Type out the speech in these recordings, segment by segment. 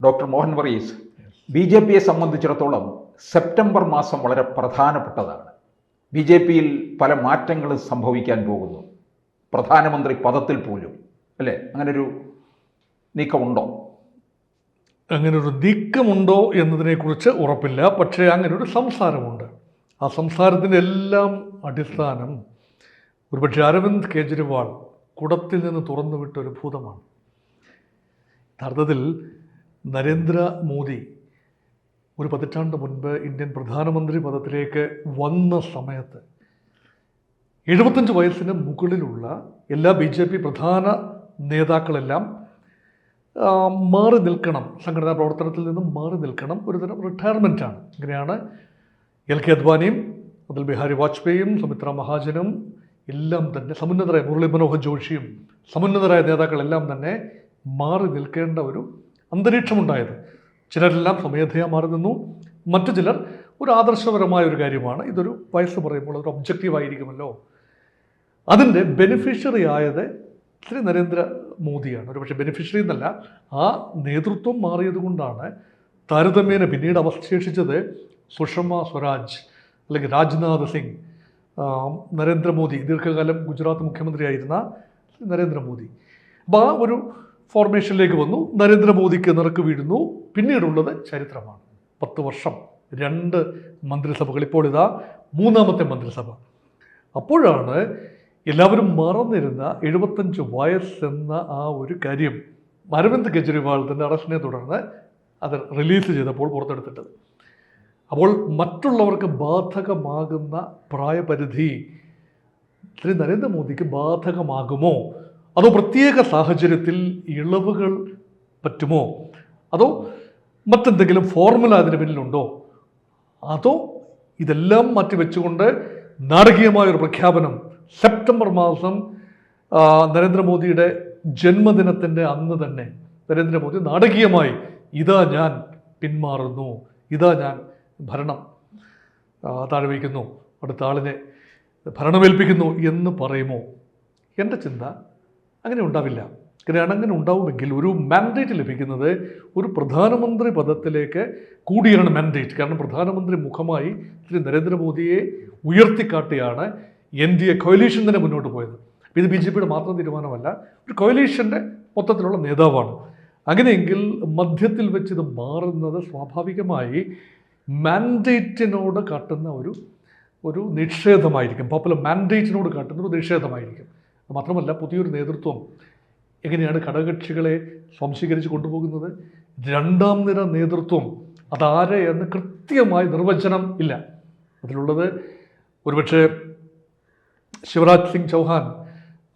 Doctor Mohan Varghese, B J പിയെ സംബന്ധിച്ചിടത്തോളം September മാസം വളരെ പ്രധാനപ്പെട്ടതാണ്. ബി ജെ പിയിൽ പല മാറ്റങ്ങളും സംഭവിക്കാൻ പോകുന്നു, പ്രധാനമന്ത്രി പദത്തിൽ പോലും, അല്ലേ? അങ്ങനൊരു നീക്കമുണ്ടോ? അങ്ങനൊരു നീക്കമുണ്ടോ എന്നതിനെക്കുറിച്ച് ഉറപ്പില്ല. പക്ഷേ അങ്ങനൊരു സംസാരമുണ്ട്. ആ സംസാരത്തിൻ്റെ എല്ലാം അടിസ്ഥാനം ഒരുപക്ഷെ അരവിന്ദ് കെജ്രിവാൾ കുടത്തിൽ നിന്ന് തുറന്നുവിട്ടൊരു ഭൂതമാണ്. യഥാർത്ഥത്തിൽ നരേന്ദ്രമോദി ഒരു പതിറ്റാണ്ട് മുൻപ് ഇന്ത്യൻ പ്രധാനമന്ത്രി പദത്തിലേക്ക് വന്ന സമയത്ത് 75 വയസ്സിന് മുകളിലുള്ള എല്ലാ BJP പ്രധാന നേതാക്കളെല്ലാം മാറി നിൽക്കണം, സംഘടനാ പ്രവർത്തനത്തിൽ നിന്നും മാറി നിൽക്കണം, ഒരുതരം റിട്ടയർമെൻറ്റാണ്. ഇങ്ങനെയാണ് LK അദ്വാനിയും അടൽ ബിഹാരി വാജ്പേയിയും സുമിത്ര മഹാജനും എല്ലാം തന്നെ സമുന്നതരായ മുരളി മനോഹർ ജോഷിയും സമുന്നതരായ നേതാക്കളെല്ലാം തന്നെ മാറി നിൽക്കേണ്ട ഒരു അന്തരീക്ഷമുണ്ടായത്. ചിലരെല്ലാം സ്വമേധയാ മാറി നിന്നു, മറ്റു ചിലർ ഒരു ആദർശപരമായ ഒരു കാര്യമാണ്, ഇതൊരു വയസ്സ് പറയുമ്പോൾ അതൊരു ഒബ്ജക്റ്റീവായിരിക്കുമല്ലോ, അതിൻ്റെ ബെനിഫിഷ്യറി ആയത് ശ്രീ നരേന്ദ്രമോദിയാണ്. ഒരു പക്ഷേ ബെനിഫിഷ്യറി എന്നല്ല, ആ നേതൃത്വം മാറിയത് കൊണ്ടാണ് താരതമ്യേന പിന്നീട് അവശേഷിച്ചത് സുഷമ സ്വരാജ് അല്ലെങ്കിൽ രാജ്നാഥ് സിംഗ്, നരേന്ദ്രമോദി, ദീർഘകാലം ഗുജറാത്ത് മുഖ്യമന്ത്രിയായിരുന്ന നരേന്ദ്രമോദി. അപ്പോൾ ആ ഒരു ഫോർമേഷനിലേക്ക് വന്നു. നരേന്ദ്രമോദിക്ക് നിറക്ക് വീഴുന്നു. പിന്നീടുള്ളത് ചരിത്രമാണ്. 10 വർഷം, 2 മന്ത്രിസഭകൾ, ഇപ്പോൾ ഇതാ 3ാമത്തെ മന്ത്രിസഭ. അപ്പോഴാണ് എല്ലാവരും മറന്നിരുന്ന 75 വയസ്സെന്ന ആ ഒരു കാര്യം അരവിന്ദ് കെജ്രിവാൾ തൻ്റെ അറസ്റ്റിനെ തുടർന്ന് അത് റിലീസ് ചെയ്തപ്പോൾ പുറത്തെടുത്തിട്ടത്. അപ്പോൾ മറ്റുള്ളവർക്ക് ബാധകമാകുന്ന പ്രായപരിധി ശ്രീ നരേന്ദ്രമോദിക്ക് ബാധകമാകുമോ, അതോ പ്രത്യേക സാഹചര്യത്തിൽ ഇളവുകൾ പറ്റുമോ, അതോ മറ്റെന്തെങ്കിലും ഫോർമുല അതിന് പിന്നിലുണ്ടോ, അതോ ഇതെല്ലാം മാറ്റിവെച്ചുകൊണ്ട് നാടകീയമായൊരു പ്രഖ്യാപനം സെപ്റ്റംബർ മാസം നരേന്ദ്രമോദിയുടെ ജന്മദിനത്തിൻ്റെ അന്ന് തന്നെ നരേന്ദ്രമോദി നാടകീയമായി ഇതാ ഞാൻ പിന്മാറുന്നു, ഇതാ ഞാൻ ഭരണം താഴെ വയ്ക്കുന്നു, അടുത്ത ആളിനെ ഭരണമേൽപ്പിക്കുന്നു എന്ന് പറയുമോ? എൻ്റെ ചിന്ത അങ്ങനെ ഉണ്ടാവില്ല. കാരണം അങ്ങനെ ഉണ്ടാവുമെങ്കിൽ ഒരു മാൻഡേറ്റ് ലഭിക്കുന്നത് ഒരു പ്രധാനമന്ത്രി പദത്തിലേക്ക് കൂടിയാണ് മാൻഡേറ്റ്. കാരണം പ്രധാനമന്ത്രി മുഖമായി ശ്രീ നരേന്ദ്രമോദിയെ ഉയർത്തിക്കാട്ടിയാണ് NDA കൊയലീഷൻ തന്നെ മുന്നോട്ട് പോയത്. ഇത് BJPയുടെ മാത്രം തീരുമാനമല്ല, ഒരു കൊയലീഷൻ്റെ മൊത്തത്തിലുള്ള നേതാവാണ്. അങ്ങനെയെങ്കിൽ മധ്യത്തിൽ വെച്ച് ഇത് മാറുന്നത് സ്വാഭാവികമായി മാൻഡേറ്റിനോട് കാട്ടുന്ന ഒരു നിഷേധമായിരിക്കും. പോപ്പുലർ മാൻഡേറ്റിനോട് കാട്ടുന്ന ഒരു നിഷേധമായിരിക്കും. മാത്രമല്ല, പുതിയൊരു നേതൃത്വം എങ്ങനെയാണ് ഘടകകക്ഷികളെ സ്വാംശീകരിച്ച് കൊണ്ടുപോകുന്നത്? 2ാം നിര നേതൃത്വം അതാരെ എന്ന് കൃത്യമായി നിർവചനം ഇല്ല. അതിലുള്ളത് ഒരുപക്ഷെ ശിവരാജ് സിംഗ് ചൗഹാൻ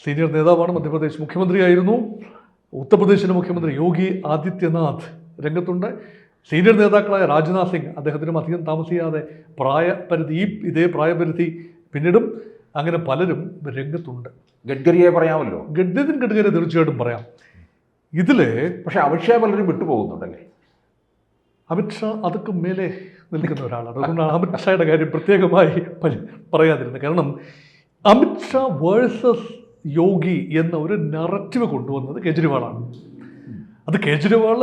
സീനിയർ നേതാവാണ്, മധ്യപ്രദേശ് മുഖ്യമന്ത്രിയായിരുന്നു. ഉത്തർപ്രദേശിലെ മുഖ്യമന്ത്രി യോഗി ആദിത്യനാഥ് രംഗത്തുണ്ട്. സീനിയർ നേതാക്കളായ രാജ്നാഥ് സിംഗ്, അദ്ദേഹത്തിനും അധികം താമസിയാതെ ഇതേ പ്രായപരിധി പിന്നീടും, അങ്ങനെ പലരും രംഗത്തുണ്ട്. ഗഡ്കരിയെ പറയാമല്ലോ. ഗഡ്കരി തീർച്ചയായിട്ടും പറയാം. ഇതിൽ പക്ഷേ അമിത്ഷാ പലരും വിട്ടുപോകുന്നുണ്ടല്ലേ? അമിത്ഷാ അതൊക്കെ മേലെ നിൽക്കുന്ന ഒരാളാണ്. അതുകൊണ്ടാണ് അമിത്ഷായുടെ കാര്യം പ്രത്യേകമായി പറയാതിരുന്നത്. കാരണം അമിത്ഷാ വേഴ്സസ് യോഗി എന്ന ഒരു നറേറ്റീവ് കൊണ്ടുവന്നത് കെജ്രിവാളാണ്. അത് കെജ്രിവാൾ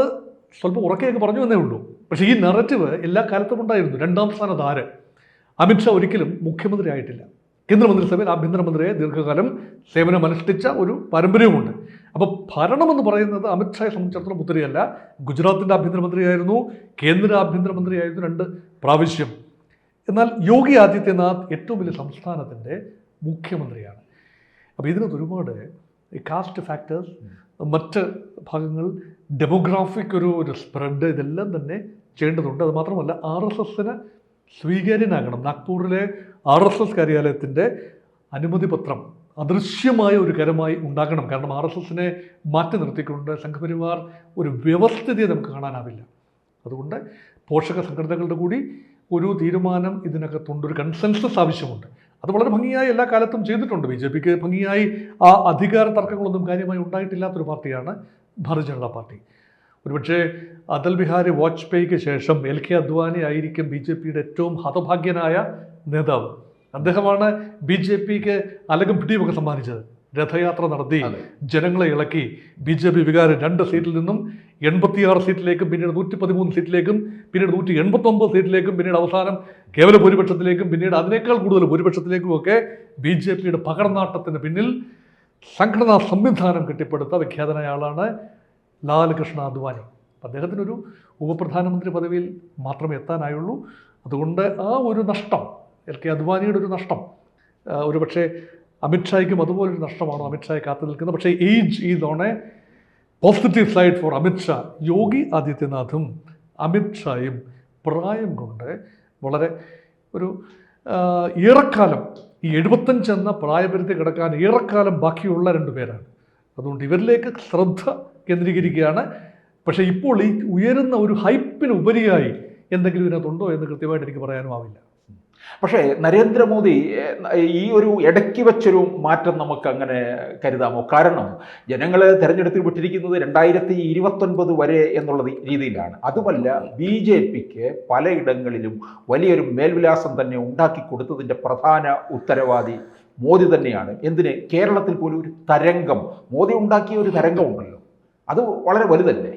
സ്വല്പം ഉറക്കെയൊക്കെ പറഞ്ഞു എന്നേ ഉള്ളൂ. പക്ഷേ ഈ നറേറ്റീവ് എല്ലാ കാലത്തും ഉണ്ടായിരുന്നു. 2ാം സ്ഥാനത്ത് ആര്? അമിത്ഷാ ഒരിക്കലും മുഖ്യമന്ത്രി ആയിട്ടില്ല. കേന്ദ്രമന്ത്രിസഭയിൽ ആഭ്യന്തരമന്ത്രിയെ ദീർഘകാലം സേവനമനുഷ്ഠിച്ച ഒരു പാരമ്പര്യവുമുണ്ട്. അപ്പോൾ ഭരണമെന്ന് പറയുന്നത് അമിത്ഷായെ സംബന്ധിച്ചിടത്തോളം പുത്തരിയല്ല. ഗുജറാത്തിൻ്റെ ആഭ്യന്തരമന്ത്രിയായിരുന്നു, കേന്ദ്ര ആഭ്യന്തരമന്ത്രിയായിരുന്നു 2 പ്രാവശ്യം. എന്നാൽ യോഗി ആദിത്യനാഥ് ഏറ്റവും വലിയ സംസ്ഥാനത്തിൻ്റെ മുഖ്യമന്ത്രിയാണ്. അപ്പോൾ ഇതിനകത്ത് ഒരുപാട് കാസ്റ്റ് ഫാക്ടേഴ്സ്, മറ്റ് ഭാഗങ്ങൾ, ഡെമോഗ്രാഫിക് ഒരു സ്പ്രെഡ്, ഇതെല്ലാം തന്നെ ചെയ്യേണ്ടതുണ്ട്. അത് മാത്രമല്ല, RSSന് സ്വീകാര്യനാകണം. നാഗ്പൂരിലെ RSS കാര്യാലയത്തിൻ്റെ അനുമതി പത്രം അദൃശ്യമായ ഒരു കരമായി ഉണ്ടാക്കണം. കാരണം RSSനെ മാറ്റി നിർത്തിക്കൊണ്ട് സംഘപരിവാർ ഒരു വ്യവസ്ഥിതിയെ നമുക്ക് കാണാനാവില്ല. അതുകൊണ്ട് പോഷക സംഘടനകളുടെ കൂടി ഒരു തീരുമാനം ഇതിനകത്തുണ്ട്, ഒരു കൺസെൻസസ് ആവശ്യമുണ്ട്. അത് വളരെ ഭംഗിയായി എല്ലാ കാലത്തും ചെയ്തിട്ടുണ്ട്. BJPക്ക് ഭംഗിയായി ആ അധികാര തർക്കങ്ങളൊന്നും കാര്യമായി ഉണ്ടായിട്ടില്ലാത്തൊരു പാർട്ടിയാണ് ഭാരതീയ ജനതാ പാർട്ടി. ഒരുപക്ഷെ അടൽ ബിഹാരി വാജ്പേയിക്ക് ശേഷം LK അദ്വാനി ആയിരിക്കും BJPയുടെ ഏറ്റവും ഹതഭാഗ്യനായ നേതാവ്. അദ്ദേഹമാണ് BJPക്ക് അലകും പിടിയുമൊക്കെ സമ്മാനിച്ചത്. രഥയാത്ര നടത്തി ജനങ്ങളെ ഇളക്കി BJP വികാരം 2 സീറ്റിൽ നിന്നും 86 സീറ്റിലേക്കും പിന്നീട് 113 സീറ്റിലേക്കും പിന്നീട് 189 സീറ്റിലേക്കും പിന്നീട് അവസാനം കേവല ഭൂരിപക്ഷത്തിലേക്കും പിന്നീട് അതിനേക്കാൾ കൂടുതൽ ഭൂരിപക്ഷത്തിലേക്കും ഒക്കെ BJPയുടെ പകർന്നാട്ടത്തിന് പിന്നിൽ സംഘടനാ സംവിധാനം കെട്ടിപ്പടുത്ത വിഖ്യാതനായ ആളാണ് ലാൽ കൃഷ്ണ അദ്വാനി. അദ്ദേഹത്തിനൊരു ഉപപ്രധാനമന്ത്രി പദവിയിൽ മാത്രമേ എത്താനായുള്ളൂ. അതുകൊണ്ട് ആ ഒരു നഷ്ടം, LK അദ്വാനിയുടെ ഒരു നഷ്ടം ഒരുപക്ഷെ അമിത്ഷായ്ക്കും അതുപോലൊരു നഷ്ടമാണോ അമിത്ഷായെ കാത്തു നിൽക്കുന്നത്. പക്ഷേ age is on A positive side four Amit Shah. യോഗി ആദിത്യനാഥും അമിത്ഷായും പ്രായം കൊണ്ട് വളരെ ഒരു ഏറെക്കാലം ഈ 75 എന്ന പ്രായപരിധി കിടക്കാൻ ഏറെക്കാലം ബാക്കിയുള്ള 2 പേരാണ്. അതുകൊണ്ട് ഇവരിലേക്ക് ശ്രദ്ധ കേന്ദ്രീകരിക്കുകയാണ്. പക്ഷേ ഇപ്പോൾ ഈ ഉയരുന്ന ഒരു ഹൈപ്പിന് ഉപരിയായി എന്തെങ്കിലും ഇതിനകത്തുണ്ടോ എന്ന് കൃത്യമായിട്ട് എനിക്ക് പറയാനും ആവില്ല. പക്ഷേ നരേന്ദ്രമോദി ഈ ഒരു ഇടയ്ക്ക് വെച്ചൊരു മാറ്റം നമുക്ക് അങ്ങനെ കരുതാമോ? കാരണം ജനങ്ങൾ തിരഞ്ഞെടുത്തിൽ വിട്ടിരിക്കുന്നത് 2029 വരെ എന്നുള്ള രീതിയിലാണ്. അതുമല്ല, BJPക്ക് പലയിടങ്ങളിലും വലിയൊരു മേൽവിലാസം തന്നെ ഉണ്ടാക്കി കൊടുത്തതിൻ്റെ പ്രധാന ഉത്തരവാദി മോദി തന്നെയാണ്. എന്തിന്? കേരളത്തിൽ പോലും ഒരു തരംഗം, മോദി ഉണ്ടാക്കിയ ഒരു തരംഗമുണ്ടല്ലോ, അത് വളരെ വലുതല്ലേ?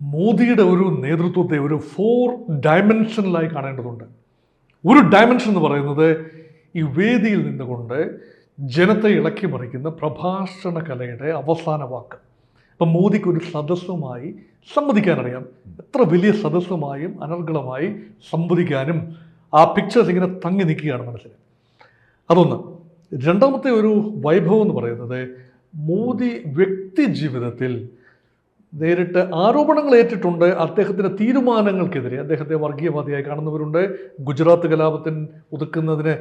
മോദിയുടെ ഒരു നേതൃത്വത്തെ ഒരു 4 ഡയമെൻഷനിലായി കാണേണ്ടതുണ്ട്. ഒരു ഡയമെൻഷൻ എന്ന് പറയുന്നത് ഈ വേദിയിൽ നിന്നുകൊണ്ട് ജനത്തെ ഇളക്കി മറിക്കുന്ന പ്രഭാഷണ കലയുടെ അവസാന വാക്ക്. അപ്പം മോദിക്ക് ഒരു സദസ്സുമായി സംവദിക്കാനറിയാം. എത്ര വലിയ സദസ്സുമായും അനർഗളമായി സംവദിക്കാനും ആ പിക്ചേഴ്സ് ഇങ്ങനെ തങ്ങി നിൽക്കുകയാണ് മനസ്സിൽ. അതൊന്ന്. രണ്ടാമത്തെ ഒരു വൈഭവം എന്ന് പറയുന്നത് മോദി വ്യക്തി ജീവിതത്തിൽ നേരിട്ട് ആരോപണങ്ങൾ ഏറ്റിട്ടുണ്ട്. അദ്ദേഹത്തിൻ്റെ തീരുമാനങ്ങൾക്കെതിരെ അദ്ദേഹത്തെ വർഗീയവാദിയായി കാണുന്നവരുണ്ട്. ഗുജറാത്ത് കലാപത്തിന് ഒതുക്കുന്നതിന്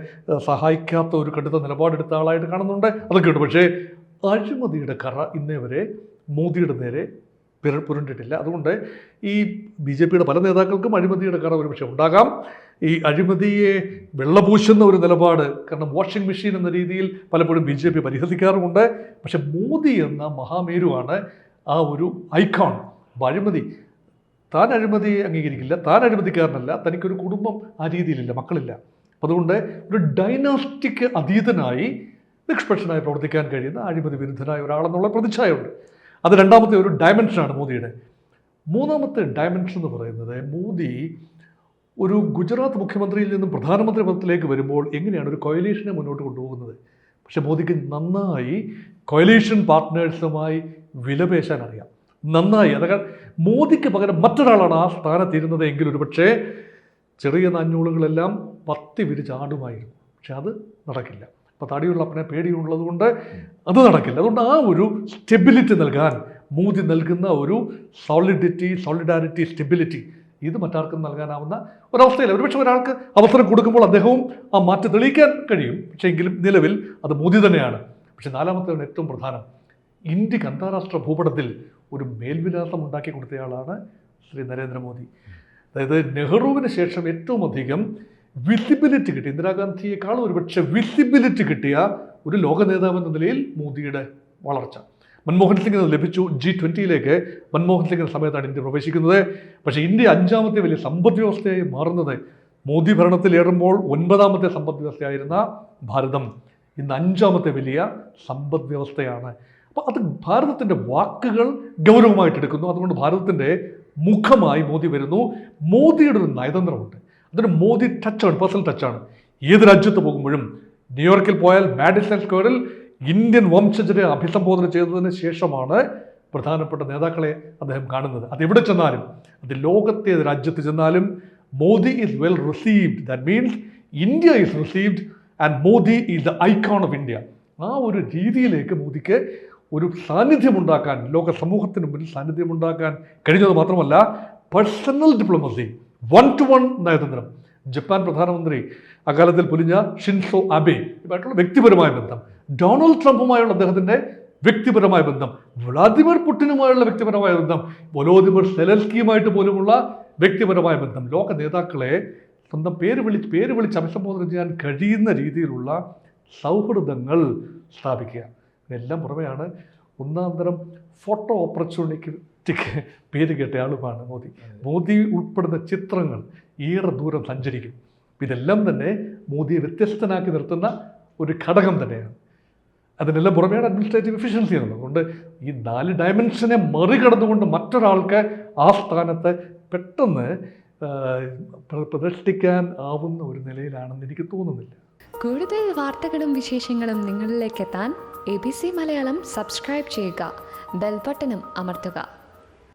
സഹായിക്കാത്ത ഒരു കടുത്ത നിലപാടെടുത്ത ആളായിട്ട് കാണുന്നുണ്ട്. അതൊക്കെ ഉണ്ട്. പക്ഷേ അഴിമതിയുടെ കറ ഇന്നേ വരെ മോദിയുടെ നേരെ പുരണ്ടിട്ടില്ല. അതുകൊണ്ട് ഈ BJPയുടെ പല നേതാക്കൾക്കും അഴിമതിയുടെ കറ ഒരുപക്ഷെ ഉണ്ടാകാം. ഈ അഴിമതിയെ വെള്ളപൂശുന്ന ഒരു നിലപാട്, കാരണം വാഷിംഗ് മെഷീൻ എന്ന രീതിയിൽ പലപ്പോഴും BJP പരിഹസിക്കാറുമുണ്ട്. പക്ഷെ മോദി എന്ന മഹാമേരുവാണ് ആ ഒരു ഐക്കോൺ. അഴിമതി, താൻ അഴിമതി അംഗീകരിക്കില്ല, താൻ അഴിമതിക്കാരനല്ല, തനിക്കൊരു കുടുംബം ആ രീതിയിലില്ല, മക്കളില്ല. അതുകൊണ്ട് ഒരു ഡൈനാസ്റ്റിക് അതീതനായി നിഷ്പക്ഷനായി പ്രവർത്തിക്കാൻ കഴിയുന്ന അഴിമതി വിരുദ്ധനായ ഒരാളെന്നുള്ള പ്രതിച്ഛായമുണ്ട്. അത് രണ്ടാമത്തെ ഒരു ഡയമെൻഷനാണ് മോദിയുടെ. മൂന്നാമത്തെ ഡയമെൻഷൻ എന്ന് പറയുന്നത് മോദി ഒരു ഗുജറാത്ത് മുഖ്യമന്ത്രിയിൽ നിന്നും പ്രധാനമന്ത്രി പദത്തിലേക്ക് വരുമ്പോൾ എങ്ങനെയാണ് ഒരു കൊയലീഷനെ മുന്നോട്ട് കൊണ്ടുപോകുന്നത്. പക്ഷെ മോദിക്ക് നന്നായി കൊയലീഷൻ പാർട്ട്നേഴ്സുമായി വിലപേശാൻ അറിയാം, നന്നായി. അതൊക്കെ മോദിക്ക് പകരം മറ്റൊരാളാണ് ആ സ്ഥാനത്തിരുന്നത് എങ്കിൽ ഒരുപക്ഷെ ചെറിയ നാഞ്ഞൂളുകളെല്ലാം പത്തി വിരിച്ചാടുമായിരുന്നു. പക്ഷെ അത് നടക്കില്ല. അപ്പോൾ തടിയുള്ള അപ്പനെ പേടിയുള്ളത് കൊണ്ട് അത് നടക്കില്ല. അതുകൊണ്ട് ആ ഒരു സ്റ്റെബിലിറ്റി നൽകാൻ മോദി നൽകുന്ന ഒരു സോളിഡാരിറ്റി, സ്റ്റെബിലിറ്റി, ഇത് മറ്റാർക്കും നൽകാനാവുന്ന ഒരവസ്ഥയില്ല. ഒരുപക്ഷെ ഒരാൾക്ക് അവസരം കൊടുക്കുമ്പോൾ അദ്ദേഹവും ആ മാറ്റം തെളിയിക്കാൻ കഴിയും. പക്ഷേ എങ്കിലും നിലവിൽ അത് മോദി തന്നെയാണ്. പക്ഷേ നാലാമത്തേതാണ് ഏറ്റവും പ്രധാനം. ഇന്ത്യക്ക് അന്താരാഷ്ട്ര ഭൂപടത്തിൽ ഒരു മേൽവിലാസം ഉണ്ടാക്കി കൊടുത്തയാളാണ് ശ്രീ നരേന്ദ്രമോദി. അതായത് നെഹ്റുവിന് ശേഷം ഏറ്റവും അധികം വിസിബിലിറ്റി കിട്ടിയ, ഇന്ദിരാഗാന്ധിയെക്കാളും ഒരുപക്ഷെ വിസിബിലിറ്റി കിട്ടിയ ഒരു ലോക നേതാവ് എന്ന നിലയിൽ മോദിയുടെ വളർച്ച. മൻമോഹൻ സിംഗിന് ലഭിച്ചു. G20യിലേക്ക് മൻമോഹൻ സിംഗിൻ്റെ സമയത്താണ് ഇന്ത്യ പ്രവേശിക്കുന്നത്. പക്ഷേ ഇന്ത്യ 5ാമത്തെ വലിയ സമ്പദ് വ്യവസ്ഥയായി മാറുന്നത് മോദി ഭരണത്തിലേറുമ്പോൾ 9ാമത്തെ സമ്പദ് വ്യവസ്ഥയായിരുന്ന ഭാരതം ഇന്ന് 5ാമത്തെ വലിയ സമ്പദ് വ്യവസ്ഥയാണ്. അപ്പോൾ അത് ഭാരതത്തിൻ്റെ വാക്കുകൾ ഗൗരവമായിട്ടെടുക്കുന്നു. അതുകൊണ്ട് ഭാരതത്തിൻ്റെ മുഖമായി മോദി വരുന്നു. മോദിയുടെ ഒരു നയതന്ത്രമുണ്ട്. അതൊരു മോദി ടച്ചാണ്, പേഴ്സണൽ ടച്ചാണ്. ഏത് രാജ്യത്ത് പോകുമ്പോഴും ന്യൂയോർക്കിൽ പോയാൽ മാഡിസൺ സ്ക്വയറിൽ ഇന്ത്യൻ വംശജരെ അഭിസംബോധന ചെയ്തതിന് ശേഷമാണ് പ്രധാനപ്പെട്ട നേതാക്കളെ അദ്ദേഹം കാണുന്നത്. അതെവിടെ ചെന്നാലും, അത് ലോകത്തെ രാജ്യത്ത് ചെന്നാലും Modi is well received. That means India is received and Modi is the icon of India. ആ ഒരു രീതിയിലേക്ക് മോദിക്ക് ഒരു സാന്നിധ്യമുണ്ടാക്കാൻ, ലോക സമൂഹത്തിന് മുന്നിൽ സാന്നിധ്യമുണ്ടാക്കാൻ കഴിഞ്ഞത് മാത്രമല്ല, പേഴ്സണൽ ഡിപ്ലോമസി, 1-to-1 നയതന്ത്രം. ജപ്പാൻ പ്രധാനമന്ത്രി അകാലത്തിൽ പൊലിഞ്ഞ ഷിൻസോ ആബെ ഇതുമായിട്ടുള്ള വ്യക്തിപരമായ ബന്ധം, ഡൊണാൾഡ് ട്രംപുമായുള്ള അദ്ദേഹത്തിൻ്റെ വ്യക്തിപരമായ ബന്ധം, വ്ളാദിമിർ പുടിനുമായുള്ള വ്യക്തിപരമായ ബന്ധം, വൊലോദിമിർ സെലൻസ്കിയുമായിട്ട് പോലുമുള്ള വ്യക്തിപരമായ ബന്ധം, ലോക നേതാക്കളെ സ്വന്തം പേര് വിളിച്ച് അഭിസംബോധന ചെയ്യാൻ കഴിയുന്ന രീതിയിലുള്ള സൗഹൃദങ്ങൾ സ്ഥാപിക്കുക. ഇതെല്ലാം പുറമെയാണ് ഒന്നാം തരം ഫോട്ടോ ഓപ്പർച്യൂണിറ്റിക്ക് പേര് കേട്ട ആളുമാണ് മോദി. മോദി ഉൾപ്പെടുന്ന ചിത്രങ്ങൾ ഏറെ ദൂരം സഞ്ചരിക്കും. ഇതെല്ലാം തന്നെ മോദിയെ വ്യത്യസ്തനാക്കി നിർത്തുന്ന ഒരു ഘടകം തന്നെയാണ്. അതിനെല്ലാം പുറമെയാണ് അഡ്മിനിസ്ട്രേറ്റീവ് എഫിഷ്യൻസി എന്നത്. അതുകൊണ്ട് ഈ 4 ഡയമെൻഷനെ മറികടന്നുകൊണ്ട് മറ്റൊരാൾക്ക് ആ സ്ഥാനത്ത് പെട്ടെന്ന് പ്രതിഷ്ഠിക്കാൻ ആവുന്ന ഒരു നിലയിലാണെന്ന് എനിക്ക് തോന്നുന്നില്ല. കൂടുതൽ വാർത്തകളും വിശേഷങ്ങളും നിങ്ങളിലേക്ക് എത്താൻ ABC മലയാളം സബ്സ്ക്രൈബ് ചെയ്യുക, ബെൽ ബട്ടണും അമർത്തുക.